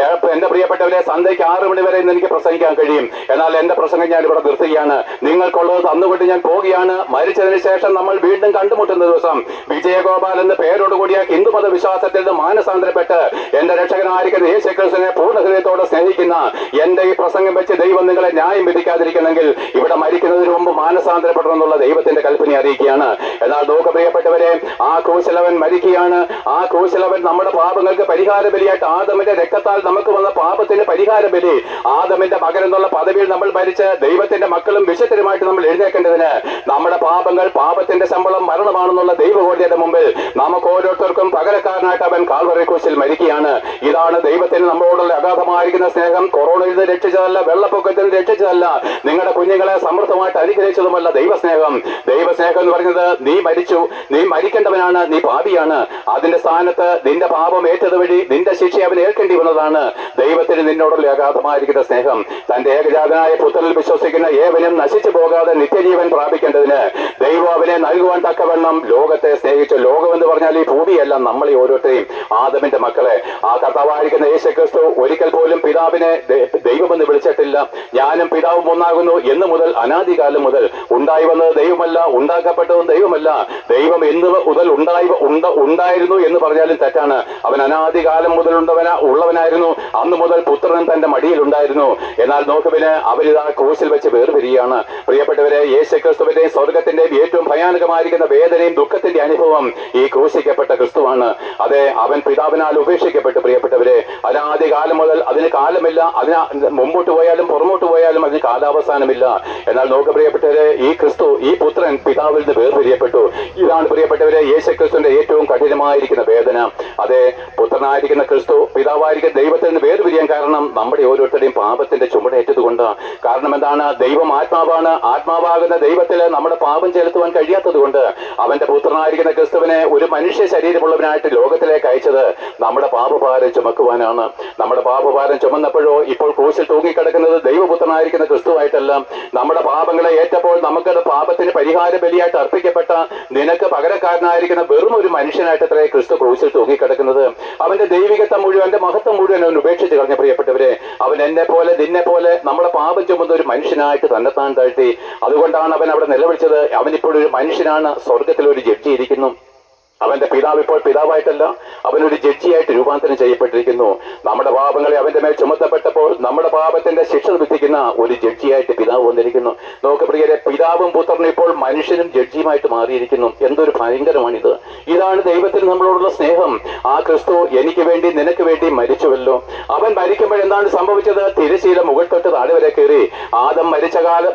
എന്റെ പ്രിയപ്പെട്ടവരെ, സന്ധ്യയ്ക്ക് 6 മണി വരെ ഇന്ന് എനിക്ക് പ്രസംഗിക്കാൻ കഴിയും. എന്നാൽ എന്റെ പ്രസംഗം ഞാൻ ഇവിടെ നിർത്തുകയാണ്. നിങ്ങൾക്കുള്ളത് തന്നുകൊണ്ട് ഞാൻ പോവുകയാണ്. മരിച്ചതിന് ശേഷം നമ്മൾ വീണ്ടും കണ്ടുമുട്ടുന്ന ദിവസം വിജയഗോപാൽ എന്ന പേരോടുകൂടിയ ഹിന്ദുമത വിശ്വാസത്തിൽ നിന്ന് മാനസാന്തരപ്പെട്ട് എന്റെ രക്ഷകനായിരിക്കുന്ന യേശു ക്രിസ്തുവിനെ പൂർണ്ണ ഹൃദയത്തോടെ സ്നേഹിക്കുന്ന എന്റെ ഈ പ്രസംഗം വെച്ച് ദൈവം നിങ്ങളെ ന്യായം വിധിക്കാതിരിക്കുന്നെങ്കിൽ ഇവിടെ മരിക്കുന്നതിന് മുമ്പ് മാനസാന്തരപ്പെടണം എന്നുള്ള ദൈവത്തിന്റെ കൽപ്പന അറിയിക്കുകയാണ്. എന്നാൽ നോക്ക് പ്രിയപ്പെട്ടവരെ, ആ ക്രൂശിലവൻ മരിക്കുകയാണ്. ആ ക്രൂശിലവൻ നമ്മുടെ പാപങ്ങൾക്ക് പരിഹാര ബലിയായിട്ട് ആദമിന്റെ രക്തത്താൽ നമുക്ക് വന്ന പാപത്തിന് പരിഹാര ബലി, ആദമിന്റെ മകൻ എന്നുള്ള പദവിയിൽ നമ്മൾ ഭരിച്ച് ദൈവത്തിന്റെ മക്കളും വിശുദ്ധരുമായിട്ട് നമ്മൾ എഴുന്നേക്കേണ്ടതിന് നമ്മുടെ പാപങ്ങൾ, പാപത്തിന്റെ ശമ്പളം മരണമാണെന്നുള്ള ദൈവകോടിയുടെ മുമ്പിൽ നമുക്ക് ഓരോരുത്തർക്കും പകരക്കാരനായിട്ട് അവൻ കാൽവറി ക്രൂശിൽ മരിക്കുകയാണ്. ഇതാണ് ദൈവത്തിന് നമ്മളോടുള്ള അഗാധമായിരിക്കുന്ന സ്നേഹം. കൊറോണയിൽ നിന്ന് രക്ഷിച്ചതല്ല, വെള്ളപ്പൊക്കത്തിൽ രക്ഷിച്ചതല്ല, നിങ്ങളുടെ കുഞ്ഞുങ്ങളെ സമൃദ്ധമായിട്ട് അനുഗ്രഹിച്ച ഉദ്ദേശിച്ചതുമല്ല ദൈവസ്നേഹം. ദൈവസ്നേഹം എന്ന് പറയുന്നത് നീ മരിച്ചു, നീ മരിക്കേണ്ടവനാണ്, നീ പാപിയാണ്. അതിന്റെ സ്ഥാനത്ത് നിന്റെ പാപം ഏറ്റത് വഴി നിന്റെ ശിക്ഷ അവൻ ഏൽക്കേണ്ടി വന്നതാണ്. ദൈവത്തിന് നിന്നോടുള്ള അഗാധമായിരിക്കുന്ന സ്നേഹം. തന്റെ ഏകജാതനായ പുത്രനിൽ വിശ്വസിക്കുന്ന ഏവനും നശിച്ചു പോകാതെ നിത്യജീവൻ പ്രാപിക്കേണ്ടതിന് ദൈവം അവനെ നൽകുവാൻ തക്കവണ്ണം ലോകത്തെ സ്നേഹിച്ചു. ലോകം എന്ന് പറഞ്ഞാൽ ഈ ഭൂമിയല്ല, നമ്മളെ ഓരോരുത്തരെയും, ആദമിന്റെ മക്കളെ. ആ കർത്താവായിരിക്കുന്ന യേശുക്രിസ്തു ഒരിക്കൽ പോലും പിതാവിനെ ദൈവമെന്ന് വിളിച്ചിട്ടില്ല. ഞാനും പിതാവും ഒന്നാകുന്നു എന്ന് മുതൽ അനാദികാലം മുതൽ ഉണ്ടായി വന്നത് ദൈവമല്ല, ഉണ്ടാക്കപ്പെട്ടതും ദൈവമല്ല. ദൈവം എന്ന് മുതൽ ഉണ്ടായിരുന്നു എന്ന് പറഞ്ഞാലും തെറ്റാണ്. അവൻ അനാദികാലം മുതൽ ഉള്ളവനായിരുന്നു. അന്ന് മുതൽ പുത്രൻ തന്റെ മടിയിൽ ഉണ്ടായിരുന്നു. എന്നാൽ നോക്കുവിന് അവരിതാ ക്രൂശിൽ വെച്ച് വേർപിരിയാണ്. പ്രിയപ്പെട്ടവരെ, യേശുക്രിസ്തുവിന്റെയും സ്വർഗത്തിന്റെയും ഏറ്റവും ഭയാനകമായിരിക്കുന്ന വേദനയും ദുഃഖത്തിന്റെ അനുഭവം ഈ ക്രൂശിക്കപ്പെട്ട ക്രിസ്തുവാണ്. അതെ, അവൻ പിതാവിനാൽ ഉപേക്ഷിക്കപ്പെട്ടു. പ്രിയപ്പെട്ടവരെ, അനാദികാലം മുതൽ അതിന് കാലമില്ല. അതിന് മുമ്പോട്ട് പോയാലും പുറമോട്ട് പോയാലും അതിന് കാലാവസാനമില്ല. എന്നാൽ നോക്ക് പ്രിയപ്പെട്ടവരെ, ഈ ക്രിസ്തു, ഈ പുത്രൻ പിതാവിൽ നിന്ന് വേർപിരിയപ്പെട്ടു. ഇതാണ് പ്രിയപ്പെട്ടവരെ യേശുക്രിസ്തുവിന്റെ ഏറ്റവും കഠിനമായിരിക്കുന്ന വേദന. അതെ, പുത്രനായിരിക്കുന്ന ക്രിസ്തു പിതാവായിരിക്കുന്ന ദൈവത്തിൽ നിന്ന് വേർപിരിയാൻ കാരണം നമ്മുടെ ഓരോരുത്തരുടെയും പാപത്തിന്റെ ചുമടേറ്റതുകൊണ്ട്. കാരണം എന്താണ്? ദൈവം ആത്മാവാണ്. ആത്മാവാകുന്ന ദൈവത്തിൽ നമ്മുടെ പാപം ചെലുത്തുവാൻ കഴിയാത്തത് കൊണ്ട് അവന്റെ പുത്രനായിരിക്കുന്ന ക്രിസ്തുവിനെ ഒരു മനുഷ്യ ശരീരമുള്ളവനായിട്ട് ലോകത്തിലേക്ക് അയച്ചത് നമ്മുടെ പാപഭാരം ചുമക്കുവാനാണ്. നമ്മുടെ പാപഭാരം ചുമന്നപ്പോഴോ ഇപ്പോൾ ക്രൂശിൽ തൂങ്ങിക്കിടക്കുന്നത് ദൈവപുത്രനായിരിക്കുന്ന ക്രിസ്തുവായിട്ടല്ല. നമ്മുടെ പാപങ്ങളെ ഏറ്റപ്പോൾ നമുക്കത് പാപത്തിന് പരിഹാര ബലിയായിട്ട് അർപ്പിക്കപ്പെട്ട നിനക്ക് പകരക്കാരനായിരിക്കുന്ന വെറും ഒരു മനുഷ്യനായിട്ട് അത്രേ ക്രിസ്തു ക്രൂശിൽ തൂങ്ങിക്കിടക്കുന്നത്. അവന്റെ ദൈവികത്വം മുഴുവൻ, അവന്റെ മഹത്വം മുഴുവൻ അവൻ ഉപേക്ഷിച്ച് കളഞ്ഞ. പ്രിയപ്പെട്ടവരെ, അവൻ എന്നെ പോലെ നിന്നെ പോലെ നമ്മുടെ പാപം ചുമന്ന ഒരു മനുഷ്യനായിട്ട് തന്നെത്താൻ താഴ്ത്തി. അതുകൊണ്ടാണ് അവൻ അവിടെ നിലവിളിച്ചത്. അവനിപ്പോഴൊരു മനുഷ്യനാണ്, സ്വർഗത്തിൽ ഒരു ജഡ്ജി ഇരിക്കുന്നു. അവന്റെ പിതാവ് ഇപ്പോൾ പിതാവായിട്ടല്ല, അവനൊരു ജഡ്ജിയായിട്ട് രൂപാന്തരം ചെയ്യപ്പെട്ടിരിക്കുന്നു. നമ്മുടെ പാപങ്ങളെ അവന്റെ മേൽ ചുമത്തപ്പെട്ടപ്പോൾ നമ്മുടെ പാപത്തിന്റെ ശിക്ഷ വിധിക്കുന്ന ഒരു ജഡ്ജിയായിട്ട് പിതാവ് വന്നിരിക്കുന്നു. നോക്ക് പ്രിയരെ, പിതാവും പുത്രനും ഇപ്പോൾ മനുഷ്യനും ജഡ്ജിയുമായിട്ട് മാറിയിരിക്കുന്നു. എന്തൊരു ഭയങ്കരമാണിത്! ഇതാണ് ദൈവത്തിന് നമ്മളോടുള്ള സ്നേഹം. ആ ക്രിസ്തു എനിക്ക് വേണ്ടി നിനക്ക് വേണ്ടി മരിച്ചുവല്ലോ. അവൻ മരിക്കുമ്പോൾ എന്താണ് സംഭവിച്ചത്? തിരശീല മുകൾ തൊട്ട് താഴെ വരെ കയറി. ആദം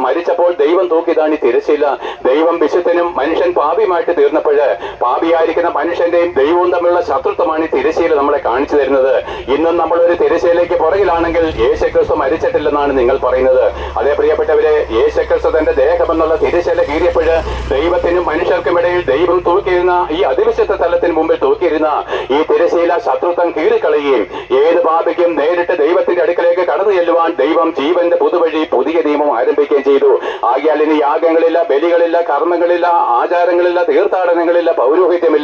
മരിച്ചപ്പോൾ ദൈവം തൂക്കിയതാണ് ഈ തിരശീല. ദൈവം വിശുദ്ധനും മനുഷ്യൻ പാപിയുമായിട്ട് തീർന്നപ്പോൾ പാപിയായി മനുഷ്യന്റെയും ദൈവവും തമ്മിലുള്ള ശത്രുത്വമാണ് ഈ തിരശ്ശീല നമ്മളെ കാണിച്ചു തരുന്നത്. ഇന്നും നമ്മളൊരു തിരശ്ശീലയ്ക്ക് പുറകിലാണെങ്കിൽ യേശുക്രിസ്തു മരിച്ചിട്ടില്ലെന്നാണ് നിങ്ങൾ പറയുന്നത്. അതേ പ്രിയപ്പെട്ടവരെ, യേശുക്രിസ്തു തന്റെ ദേഹമെന്നുള്ള തിരശ്ശീല കീറിയപ്പോൾ ദൈവത്തിനും മനുഷ്യർക്കും ഇടയിൽ ദൈവം തൂക്കിയിരുന്ന ഈ അതിവിശുദ്ധ തലത്തിന് മുമ്പിൽ തൂക്കിയിരുന്ന ഈ തിരശ്ശീല ശത്രുത്വം കീറിക്കളയുകയും ഏത് പാപിക്കും നേരിട്ട് ദൈവത്തിന്റെ അടുക്കലേക്ക് കടന്നു ചെല്ലുവാൻ ദൈവം ജീവന്റെ പുതുവഴി, പുതിയ നിയമം ആരംഭിക്കുകയും ചെയ്തു. ആകിയാൽ ഇനി യാഗങ്ങളില്ല, ബലികളില്ല, കർമ്മങ്ങളില്ല, ആചാരങ്ങളില്ല, തീർത്ഥാടനങ്ങളില്ല, പൗരോഹിത്യമില്ല.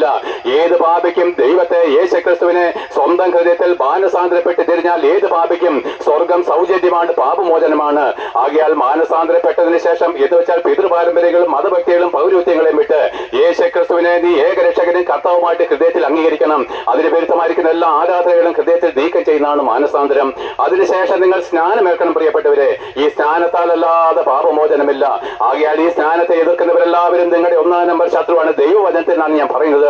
ഏത് പാപിക്കും ദൈവത്തെ, യേശുക്രിസ്തുവിനെ സ്വന്തം ഹൃദയത്തിൽ മാനസാന്തരപ്പെട്ട് തിരിഞ്ഞാൽ ഏത് പാപിക്കും സ്വർഗം സൗജന്യമാണ്, പാപമോചനമാണ്. ആകിയാൽ മാനസാന്തരപ്പെട്ടതിന് ശേഷം എന്ന് വെച്ചാൽ പിതൃപാരമ്പര്യങ്ങളും മതഭക്തികളും പൗരോഹിത്യങ്ങളെയും വിട്ട് യേശുക്രിസ്തുവിനെ നീ ഏകരക്ഷകനും കർത്താവുമായിട്ട് ഹൃദയത്തിൽ അംഗീകരിക്കണം. അതിന് വിരുദ്ധമായിരിക്കുന്ന എല്ലാ ആരാധനകളും ഹൃദയത്തിൽ നീക്കം ചെയ്യുന്നതാണ് മാനസാന്തരം. അതിനുശേഷം നിങ്ങൾ സ്നാനമേൽക്കണം. പ്രിയപ്പെട്ടവരെ, ഈ സ്നാനത്താലല്ലാതെ പാപമോചനമില്ല. ആകിയാൽ ഈ സ്നാനത്തെ എതിർക്കുന്നവരെല്ലാവരും നിങ്ങളുടെ ഒന്നാം നമ്പർ ശത്രുവാണ്. ദൈവവചനത്തിനാണ് ഞാൻ പറയുന്നത്.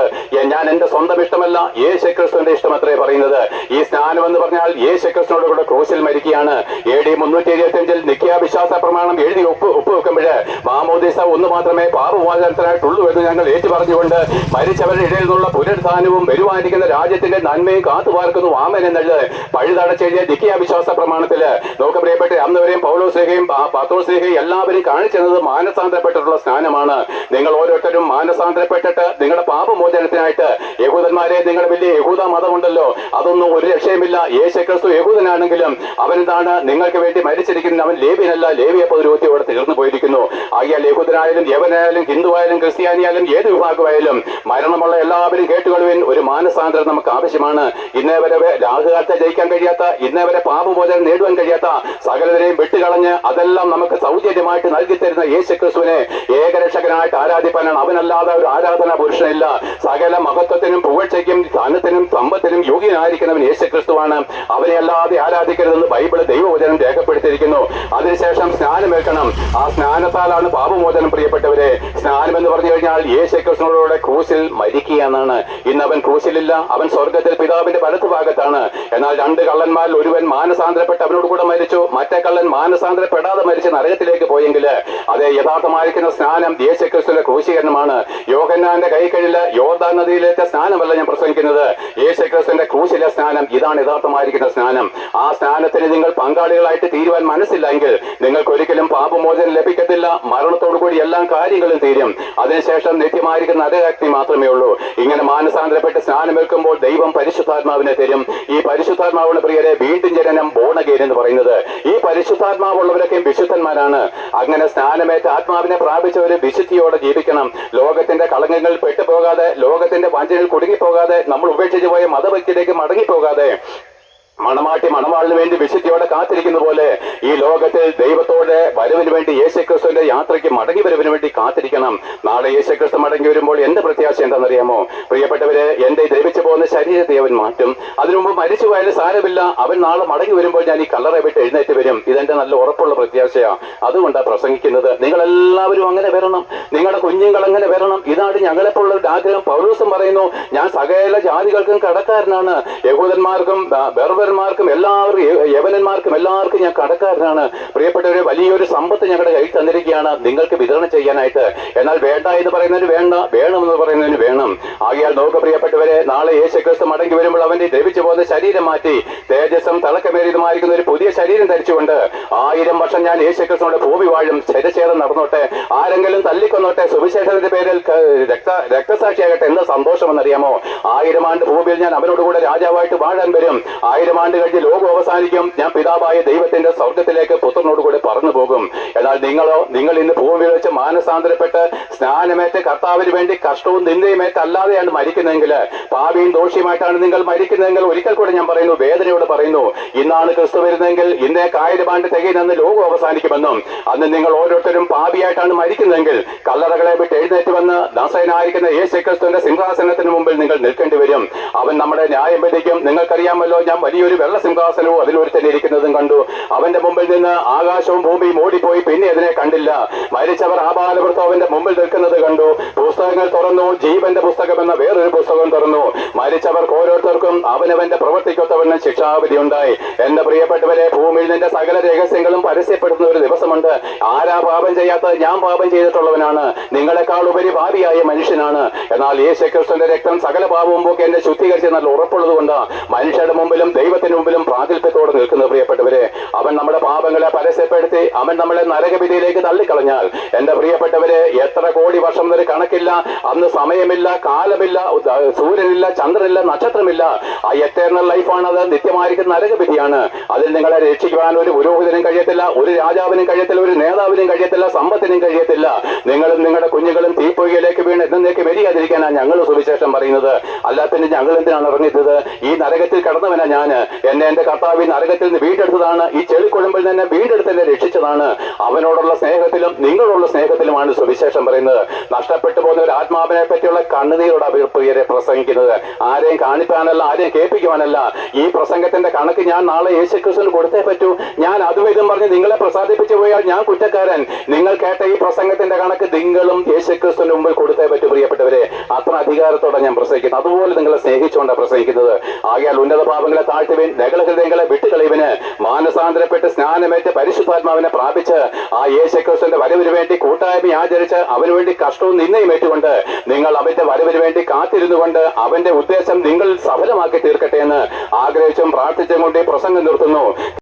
ഞാൻ എന്റെ സ്വന്തം ഇഷ്ടമല്ല, യേശുക്രിസ്തുവിന്റെ ഇഷ്ടം അത്രേ പറയുന്നത്. ഈ സ്നാനം എന്ന് പറഞ്ഞാൽ യേശുക്രിസ്തുവിനോട് കൂടെ ക്രൂശിൽ മരിക്കുകയാണ്. AD 375 നിഖ്യാ വിശ്വാസ പ്രമാണം എഴുതി ഒപ്പുവെക്കുമ്പോൾ മാമോദീസ ഒന്ന് മാത്രമേ പാപമോചനത്തിനായിട്ടുള്ളൂ എന്ന് ഞങ്ങൾ ഏറ്റുപറഞ്ഞുകൊണ്ട് മരിച്ചവരുടെ ഇടയിൽ നിന്നുള്ള പുനരുത്ഥാനവും വരുവാനിരിക്കുന്ന രാജ്യത്തിന്റെ നന്മയും കാത്തുപാർക്കുന്നു ആമേൻ എന്നുള്ളത് പഴുതടച്ചെഴുതിയ നിഖ്യാ വിശ്വാസ പ്രമാണത്തില് നോക്ക് പ്രിയപ്പെട്ട അന്നുവരെയും പൗലോസ്ലീഹയും പത്രോസ്ലീഹയും എല്ലാവരും കാണിച്ചത് മാനസാന്തരപ്പെട്ടിട്ടുള്ള സ്നാനമാണ്. നിങ്ങൾ ഓരോരുത്തരും മാനസാന്തരപ്പെട്ടിട്ട് നിങ്ങളുടെ പാപമോചനത്തിനായിട്ട് യഹൂദന്മാരെ, നിങ്ങളുടെ വലിയ യഹൂദ മതമുണ്ടല്ലോ, അതൊന്നും ഒരു രക്ഷയുമില്ല. യേശുക്രിസ്തു യഹൂദനാണെങ്കിലും അവനെന്താണ് നിങ്ങൾക്ക് വേണ്ടി മരിച്ചിരിക്കുന്നത്? അവൻ ലേവ്യനല്ല, ലേവ്യ പൗരോഹിത്യത്തോടെ തീർന്നു പോയിരിക്കുന്നു. ആകിയാൽ യഹൂദനായാലും യവനായാലും ഹിന്ദുവായാലും ക്രിസ്ത്യാനിയായാലും ഏത് വിഭാഗമായാലും മരണമുള്ള എല്ലാവരും കേട്ടുകൊള്ളുവിൻ, ഒരു മാനസാന്തരം നമുക്ക് ആവശ്യമാണ്. ഇന്നേ വരെ രാഹുകാലത്തെ ജയിക്കാൻ കഴിയാത്ത, ഇന്നേ വരെ പാപമോചനം നേടുവാൻ കഴിയാത്ത സകലരെയും വിട്ടുകളഞ്ഞ് അതെല്ലാം നമുക്ക് സൗജന്യമായിട്ട് നൽകി തരുന്ന യേശുക്രിസ്തുവിനെ ഏകരക്ഷകനായിട്ട് ആരാധിപ്പാനാണ്. അവനല്ലാതെ ഒരു ആരാധനാ പുരുഷനില്ല. സകല മഹത്വത്തിനും പുകഴ്ചയ്ക്കും ധനത്തിനും സമ്പത്തിനും യോഗ്യനായിരിക്കുന്നവൻ യേശുക്രിസ്തുവാണ്. അവനെ അല്ലാതെ ആരാധിക്കരുതെന്ന് ബൈബിള് ദൈവവചനം രേഖപ്പെടുത്തിയിരിക്കുന്നു. അതിനുശേഷം സ്നാനമേൽക്കണം. ആ സ്നാനത്താലാണ് പാപമോചനം. പ്രിയപ്പെട്ടവരെ, സ്നാനം എന്ന് പറഞ്ഞു കഴിഞ്ഞാൽ യേശുക്രിസ്തുവിനോട് ക്രൂശിൽ മരിക്കുക എന്നാണ്. ഇന്ന് അവൻ ക്രൂശിലില്ല, അവൻ സ്വർഗത്തിൽ പിതാവിന്റെ വലത്തുഭാഗത്താണ്. എന്നാൽ രണ്ട് കള്ളന്മാരിൽ ഒരുവൻ മാനസാന്തരപ്പെട്ട് അവനോട് കൂടെ മരിച്ചു, മറ്റേ കള്ളൻ മാനസാന്തരപ്പെടാതെ മരിച്ച് നരകത്തിലേക്ക് പോയെങ്കിൽ അതേ യഥാർത്ഥമായിരിക്കുന്ന സ്നാനം യേശുക്രിസ്തുവിന്റെ ക്രൂശീകരണമാണ്. യോഹന്നാന്റെ കൈക്കഴില് യോർദാൻ നദിയിലേറ്റ സ്നാനമല്ല ഞാൻ പ്രസംഗിക്കുന്നത്, യേശുക്രിസ്തുവിന്റെ ക്രൂശിലെ സ്നാനം. ഇതാണ് യഥാർത്ഥമായിരിക്കുന്ന സ്നാനം. ആ സ്നാനത്തിന് നിങ്ങൾ പങ്കാളികളായിട്ട് തീരുവാൻ മനസ്സില്ലെങ്കിൽ നിങ്ങൾക്ക് ഒരിക്കലും പാപമോചനം ലഭിക്കത്തില്ല. മരണത്തോടുകൂടി എല്ലാ കാര്യങ്ങളും തീരും. അതിനുശേഷം നിത്യമായിരിക്കുന്ന നരകാഗ്നി മാത്രമേ ഉള്ളൂ. ഇങ്ങനെ മാനസാന്തരപ്പെട്ട് സ്നാനമേൽക്കുമ്പോൾ ദൈവം പരിശുദ്ധാത്മാവിനെ തരും. ഈ പരിശുദ്ധാത്മാവുള്ള പ്രിയരെ വീണ്ടും ജനനം ബോൺ അഗെയിൻ എന്ന് പറയുന്നത്. ഈ പരിശുദ്ധാത്മാവുള്ളവരൊക്കെ വിശുദ്ധന്മാരാണ്. അങ്ങനെ സ്നാനമേറ്റ ആത്മാവിനെ പ്രാപിച്ചവര് വിശുദ്ധിയോടെ ജീവിക്കണം. ലോകത്തിന്റെ കളങ്കങ്ങൾ പെട്ടുപോകാതെ, ലോകത്തിന്റെ വഞ്ചനയിൽ കുടുങ്ങിപ്പോകാതെ, നമ്മൾ ഉപേക്ഷിച്ചു പോയ മതഭക്തിയിലേക്ക് മടങ്ങിപ്പോകാതെ, മണമാട്ടി മണവാളിന് വേണ്ടി വിശുദ്ധിയോടെ കാത്തിരിക്കുന്ന പോലെ ഈ ലോകത്തിൽ ദൈവത്തോടെ വരവിന് വേണ്ടി യേശുക്രിസ്തുവിന്റെ യാത്രയ്ക്ക് മടങ്ങി വരവിന് വേണ്ടി കാത്തിരിക്കണം. നാളെ യേശുക്രിസ്തു മടങ്ങി വരുമ്പോൾ എന്റെ പ്രത്യാശ എന്താണെന്നറിയാമോ പ്രിയപ്പെട്ടവരെ? എന്റെ ദ്രവിച്ചു പോകുന്ന ശരീരത്തെ അവൻ മാറ്റും. അതിനു മുമ്പ് മരിച്ചു പോയാലും സാരമില്ല, അവൻ നാളെ മടങ്ങി വരുമ്പോൾ ഞാൻ ഈ കല്ലറ വിട്ട് എഴുന്നേറ്റ് വരും. ഇതെന്റെ നല്ല ഉറപ്പുള്ള പ്രത്യാശയാ. അതുകൊണ്ടാണ് പ്രസംഗിക്കുന്നത്. നിങ്ങളെല്ലാവരും അങ്ങനെ വരണം, നിങ്ങളുടെ കുഞ്ഞുങ്ങൾ അങ്ങനെ വരണം. ഇതാണ് ഞങ്ങളെപ്പോലുള്ള ഒരു ആഗ്രഹം. പൗലോസും പറയുന്നു, ഞാൻ സകല ജാതികൾക്കും കടക്കാരനാണ്, യഹൂദന്മാർക്കും ബർബരന്മാർക്കും എല്ലാവർക്കും യവനന്മാർക്കും എല്ലാവർക്കും ഞാൻ കടക്കാരനാണ്. പ്രിയപ്പെട്ടവരെ, വലിയൊരു സമ്പത്ത് ഞങ്ങളുടെ കയ്യിൽ തന്നിരിക്കുകയാണ് നിങ്ങൾക്ക് വിതരണം ചെയ്യാനായിട്ട്. എന്നാൽ വേണ്ട എന്ന് പറയുന്നതിന് വേണ്ട, വേണമെന്ന് പറയുന്നതിന് വേണം. ആകയാൽ നോക്ക് പ്രിയപ്പെട്ടവരെ, നാളെ യേശുക്രിസ്തു മടങ്ങി വരുമ്പോൾ അവന്റെ ദ്രവിച്ചു പോകുന്ന ശരീരം മാറ്റി തേജസ്സും തിളക്കമേറിയതുമായിരിക്കുന്ന ഒരു പുതിയ ശരീരം ധരിച്ചുകൊണ്ട് 1000 വർഷം ഞാൻ യേശുക്രിസ്തുവിനോട് ഭൂമി വാഴും. ശരച്ഛേദം നടന്നോട്ടെ, ആരെങ്കിലും തല്ലിക്കൊന്നോട്ടെ, സുവിശേഷത്തിന്റെ പേരിൽ രക്തസാക്ഷിയാകട്ടെ. എന്താ സന്തോഷമെന്നറിയാമോ? 1000 ആണ്ട് ഭൂമിയിൽ ഞാൻ അവനോട് കൂടെ രാജാവായിട്ട് വാഴാൻ വരും. 1000 ആണ്ട് കഴിഞ്ഞ് ലോകം അവസാനിക്കും. ഞാൻ പിതാവായ ദൈവത്തിന്റെ സ്വർഗത്തിലേക്ക് പുത്രനോട് കൂടെ പറന്നു പോകും. എന്നാൽ നിങ്ങൾ ഇന്ന് ഭൂമിയിൽ വെച്ച് മാനസാന്തരപ്പെട്ട് സ്നാനമേറ്റ് കർത്താവിന് വേണ്ടി കഷ്ടവും നിന്ദയുമേറ്റ് അല്ലാതെയാണ് മരിക്കുന്നതെങ്കിൽ, പാപിയും ദോഷിയുമായിട്ടാണ് നിങ്ങൾ മരിക്കുന്നതെങ്കിൽ, ഒരിക്കൽ കൂടെ ഞാൻ പറയുന്നു, വേദനയോട് പറയുന്നു, ഇന്നാണ് ക്രിസ്തു വരുന്നതെങ്കിൽ ഇന്നേ 1000 ആണ്ട് തികയുന്ന ലോകം അവസാനിക്കുമെന്നും അന്ന് നിങ്ങൾ ഓരോരുത്തരും പാപിയായിട്ടാണ് മരിക്കുന്നതെങ്കിൽ കല്ലറകളെ വിട്ട് എഴുന്നേറ്റ് വന്ന് നാസറേയനായിരിക്കുന്ന യേശുക്രിസ്തുവിന്റെ സിംഹാസനത്തിന് മുമ്പിൽ നിങ്ങൾ നിൽക്കേണ്ടി വരും. അവൻ നമ്മുടെ ന്യായം വിധിക്കും. നിങ്ങൾക്കറിയാമല്ലോ, ഞാൻ വലിയൊരു വെള്ള സിംഹാസനവും അതിലൊരുത്തന്നെ ഇരിക്കുന്നതും കണ്ടു. അവന്റെ മുമ്പിൽ നിന്ന് ആകാശവും ഭൂമിയും ഓടിപ്പോയി, പിന്നെ അതിനെ കണ്ടില്ല. മരിച്ചവർ ആബാലവൃത്തം അവന്റെ മുമ്പിൽ നിൽക്കുന്നത് കണ്ടു. പുസ്തകങ്ങൾ തുറന്നു, ജീവന്റെ പുസ്തകം എന്ന വേറൊരു പുസ്തകം തുറന്നു. മരിച്ചവർക്ക് ഓരോരുത്തർക്കും അവനവന്റെ പ്രവർത്തിക്കൊത്തവണ്ണം ശിക്ഷാവിധി ഉണ്ടായി. എന്റെ പ്രിയപ്പെട്ടവരെ, ഭൂമിയിൽ നിന്റെ സകല രഹസ്യങ്ങളും പരസ്യപ്പെടുത്തുന്ന ഒരു ദിവസമുണ്ട്. ആരാ പാപം ചെയ്യാത്തത്? ഞാൻ പാപം ചെയ്തിട്ടുള്ളവനാണ്, നിങ്ങളെക്കാൾ ഉപരി പാപിയായ മനുഷ്യനാണ്. എന്നാൽ യേശുക്രിസ്തുവിന്റെ രക്തം സകല പാപവും പോക്കി എന്നെ ശുദ്ധീകരിച്ച് നല്ല ഉറപ്പുള്ളത് കൊണ്ടാണ് മനുഷ്യരുടെ മുമ്പിലും ദൈവത്തിന് മുമ്പിലും പ്രാഗൽഭ്യത്തോടെ നിൽക്കുന്ന പ്രിയപ്പെട്ടവരെ. അവൻ നമ്മുടെ പാപങ്ങളെ പരസ്യപ്പെടുത്തി അവൻ നമ്മളെ നരകവിധിയിലേക്ക് തള്ളിക്കളഞ്ഞാൽ, എന്റെ പ്രിയപ്പെട്ടവരെ, എത്ര കോടി വർഷം വരെ കണക്കില്ല. അന്ന് സമയമില്ല, കാലമില്ല, സൂര്യനില്ല, ചന്ദ്രനില്ല, നക്ഷത്രമില്ല. ആ എറ്റേർണൽ ലൈഫാണ്. അത് നിത്യമായിരിക്കുന്ന നരകവിധിയാണ്. അതിൽ നിങ്ങളെ രക്ഷിക്കുവാൻ ഒരു പുരോഹിതനും കഴിയത്തില്ല, ഒരു രാജാവിനും കഴിയത്തില്ല, ഒരു നേതാവിനും കഴിയത്തില്ല, സമ്പത്തിനും കഴിയത്തില്ല. നിങ്ങളും നിങ്ങളുടെ കുഞ്ഞുങ്ങളും തീപ്പൊയ്കയിലേക്ക് വീണ് എന്നേക്ക് വരികയാതിരിക്കാനാണ് ഞങ്ങൾ സുവിശേഷം പറയുന്നത്. അല്ലാത്തതിന് ഞങ്ങൾ എന്തിനാണ് ഇറങ്ങിയത്? ഈ നരകത്തിൽ കടന്നവനാ ഞാൻ. എന്നെ എന്റെ കർത്താവ് നരകത്തിൽ നിന്ന് വീണ്ടെടുത്തതാണ്. ഈ ചെളിക്കൊഴുമ്പിൽ തന്നെ വീണ്ടെടുത്ത് എന്നെ രക്ഷിച്ചതാണ്. അവനോടുള്ള സ്നേഹത്തിലും നിങ്ങളോടുള്ള സ്നേഹത്തിലുമാണ് സുവിശേഷം പറയുന്നത്. നഷ്ടപ്പെട്ടു പോകുന്ന ഒരു ആത്മാവിനെ പറ്റിയുള്ള കണ്ണുനീരോട് പ്രിയരെ പ്രസംഗിക്കുന്നത്. ആരെയും കാണിക്കാനല്ല, ആരെയും കേൾപ്പിക്കുവാനല്ല. ഈ പ്രസംഗത്തിന്റെ കണക്ക് ഞാൻ നാളെ യേശുക്രിസ്തുവിന് കൊടുത്തേ പറ്റൂ. ഞാൻ അതും പറഞ്ഞ് നിങ്ങളെ പ്രസാദിപ്പിച്ചു പോയാൽ ഞാൻ കുറ്റക്കാരൻ. നിങ്ങൾ കേട്ട ഈ പ്രസംഗത്തിന്റെ കണക്ക് നിങ്ങളും യേശുക്രിസ്തുവിന് മുമ്പിൽ കൊടുത്തേ പറ്റൂ പ്രിയപ്പെട്ടവരെ. അത്ര അധികാരത്തോടെ ഞാൻ പ്രസംഗിക്കുന്നു. അതുപോലെ നിങ്ങളെ സ്നേഹിച്ചുകൊണ്ടാണ് പ്രസംഗിക്കുന്നത്. ആകയാൽ ഉന്നത പാപങ്ങളെ താഴ്ത്തുവിൻ, നഗളഹൃദയങ്ങളെ വിട്ടുകളയുവിന്, മാനസാന്തരപ്പെട്ട് സ്നാനമേറ്റ് പരിശുദ്ധാത്മാവിനെ പ്രാപിച്ച് ആ യേശുക്രിസ്തുവിന്റെ വരവിന് വേണ്ടി കൂട്ടായ്മ ആചരിച്ച് അവന് വേണ്ടി കഷ്ടവും നിന്നയും ഏറ്റുകൊണ്ട് നിങ്ങൾ അവന്റെ വരവിന് വേണ്ടി കാത്തിരുന്നുകൊണ്ട് അവന്റെ ഉദ്ദേശം നിങ്ങൾ സഫലമാക്കി തീർക്കട്ടെ എന്ന് ആഗ്രഹിച്ചും പ്രാർത്ഥിച്ചും കൊണ്ട് ഈ പ്രസംഗം നിർത്തുന്നു.